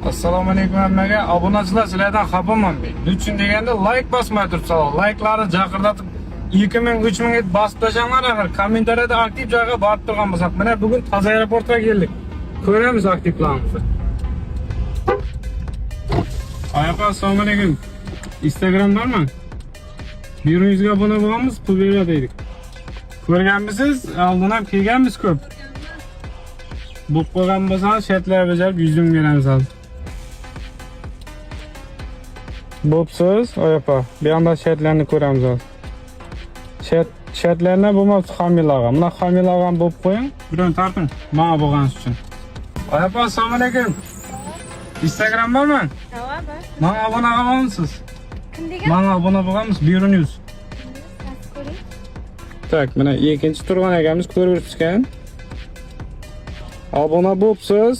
Assalomu alaykum hammaga. Obunachilar sizlardan xafaman men. Uchun deganda like bosmay turibsizlar. Like'larni jaqirlatib 2000 3000 ga bosib tashanglar axir. Kommentariyada aktiv joyga borib turgan bo'lsak, mana bugun toza aeroportga keldik. Ko'ramiz aktivlarimizni. Ayapa, assalomu alaykum. Instagram bormi? 100 ga abona bo'lamiz, pul beraylik. Ko'rganmisiz? Oldin ham kelganmiz ko'p. Bu qo'ygan bo'lsangiz shartlar bajarib 100 ming beramiz hozir. Bo'psiz, oyapa. Bu yoqda shartlarni ko'ramiz hozir. Shartlarni bo'lmasa homiylarga. Mana homiylarga bo'lib qo'ying. Biron tartin. Menga bo'lganingiz uchun. Oyapa, assalomu alaykum. Instagram bormi? Tamam. Menga abona bo'lganmisiz? Kim degan? Menga abona bo'lganmisiz? Buyuringiz. Tak, mana ikkinchi turgan egamiz ko'rib turibsiz. Abona bo'libsiz.